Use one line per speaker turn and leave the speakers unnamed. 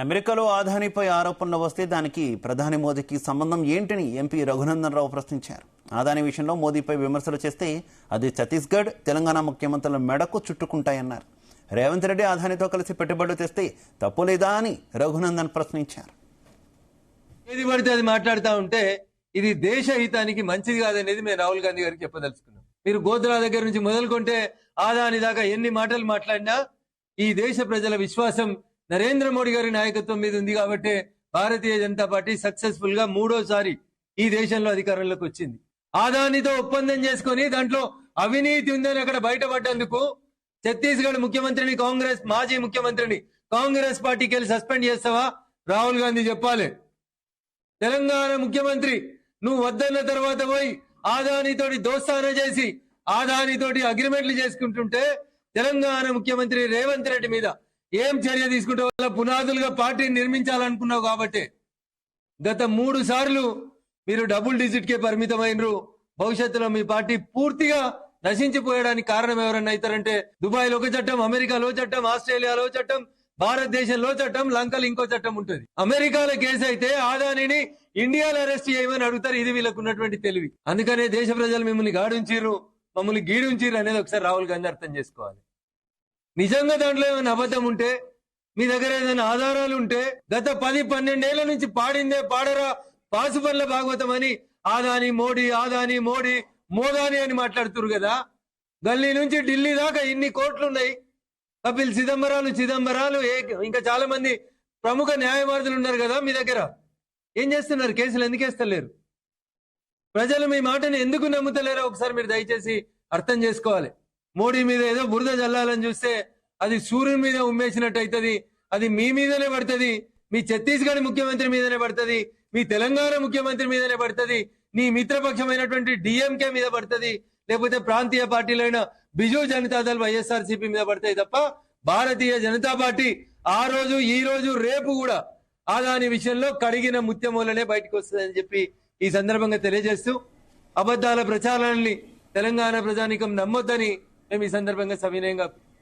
అమెరికాలో ఆదానిపై ఆరోపణలు వస్తే దానికి ప్రధాని మోదీకి సంబంధం ఏంటని ఎంపీ రఘునందన్ రావు ప్రశ్నించారు. ఆదాని విషయంలో మోదీపై విమర్శలు చేస్తే అది ఛత్తీస్గఢ్, తెలంగాణ ముఖ్యమంత్రుల మెడకు చుట్టుకుంటాయన్నారు. రేవంత్ రెడ్డి ఆదానితో కలిసి పెట్టుబడులు తెస్తే తప్పు లేదా అని రఘునందన్ ప్రశ్నించారు.
ఏది పడితే అది మాట్లాడుతూ ఉంటే ఇది దేశ హితానికి మంచిది కాదనేది మేము రాహుల్ గాంధీ గారికి చెప్పదలుచుకున్నాం. మీరు గోద్రా దగ్గర నుంచి మొదలుకుంటే ఆదాని దాకా ఎన్ని మాటలు మాట్లాడినా ఈ దేశ ప్రజల విశ్వాసం నరేంద్ర మోడీ గారి నాయకత్వం మీద ఉంది కాబట్టి భారతీయ జనతా పార్టీ సక్సెస్ఫుల్ గా 3వ సారి ఈ దేశంలో అధికారంలోకి వచ్చింది. ఆదానితో ఒప్పందం చేసుకుని దాంట్లో అవినీతి ఉందని అక్కడ బయటపడ్డందుకు ఛత్తీస్గఢ్ ముఖ్యమంత్రిని, మాజీ ముఖ్యమంత్రిని కాంగ్రెస్ పార్టీకి వెళ్ళి సస్పెండ్ చేస్తావా? రాహుల్ గాంధీ చెప్పాలి. తెలంగాణ ముఖ్యమంత్రి నువ్వు వద్దన్న తర్వాత పోయి ఆదానితోటి దోస్తానా చేసి ఆదానితోటి అగ్రిమెంట్లు చేసుకుంటుంటే తెలంగాణ ముఖ్యమంత్రి రేవంత్ రెడ్డి మీద ఏం చర్య తీసుకుంటే వాళ్ళ పునాదులుగా పార్టీని నిర్మించాలనుకున్నావు కాబట్టి గత 3 సార్లు మీరు డబుల్ డిజిట్ కే పరిమితమైనరు. భవిష్యత్తులో మీ పార్టీ పూర్తిగా నశించిపోయడానికి కారణం ఎవరన్నా అవుతారంటే దుబాయ్లో ఒక చట్టం, అమెరికాలో చట్టం, ఆస్ట్రేలియాలో చట్టం, భారతదేశంలో చట్టం, లంకలో ఇంకో చట్టం ఉంటుంది. అమెరికాలో కేసు అయితే ఆదానిని ఇండియాలో అరెస్ట్ చేయమని అడుగుతారు. ఇది వీళ్ళకు ఉన్నటువంటి తెలివి. అందుకనే దేశ ప్రజలు మిమ్మల్ని గాడుంచిర్రు, మమ్మల్ని గీడుంచిర్రు అనేది ఒకసారి రాహుల్ గాంధీ అర్థం చేసుకోవాలి. నిజంగా దాంట్లో ఏమైనా అబద్ధం ఉంటే, మీ దగ్గర ఏదైనా ఆధారాలు ఉంటే, గత 10-12 ఏళ్ల నుంచి పాడిందే పాడరా పాసుపర్ల భాగవతం అని ఆదాని మోడీ, ఆదాని మోడీ, మోదాని అని మాట్లాడుతున్నారు కదా. గల్లీ నుంచి ఢిల్లీ దాకా ఇన్ని కోట్లు ఉన్నాయి. కపిల్ చిదంబరాలు ఇంకా చాలా మంది ప్రముఖ న్యాయవాదులు ఉన్నారు కదా మీ దగ్గర. ఏం చేస్తున్నారు? కేసులు ఎందుకు వేస్తలేరు? ప్రజలు మీ మాటని ఎందుకు నమ్ముతలేరో ఒకసారి మీరు దయచేసి అర్థం చేసుకోవాలి. మోడీ మీద ఏదో బురద జల్లాలని చూస్తే అది సూర్యుని మీద ఉమ్మేసినట్టు అవుతుంది. అది మీ మీదనే పడుతుంది, మీ ఛత్తీస్గఢ్ ముఖ్యమంత్రి మీదనే పడుతుంది, మీ తెలంగాణ ముఖ్యమంత్రి మీదనే పడుతుంది, నీ మిత్రపక్షమైనటువంటి డిఎంకే మీద పడుతుంది, లేకపోతే ప్రాంతీయ పార్టీలైన బిజు జనతాదళ్ వైఎస్ఆర్సీపీ మీద పడతాయి తప్ప భారతీయ జనతా పార్టీ ఆ రోజు, ఈ రోజు, రేపు కూడా ఆదాని విషయంలో కడిగిన ముత్యమూలనే బయటకు వస్తుందని చెప్పి ఈ సందర్భంగా తెలియజేస్తూ అబద్ధాల ప్రచారాన్ని తెలంగాణ ప్రజానీకం నమ్మొద్దని మేము ఈ సందర్భంగా సవినయంగా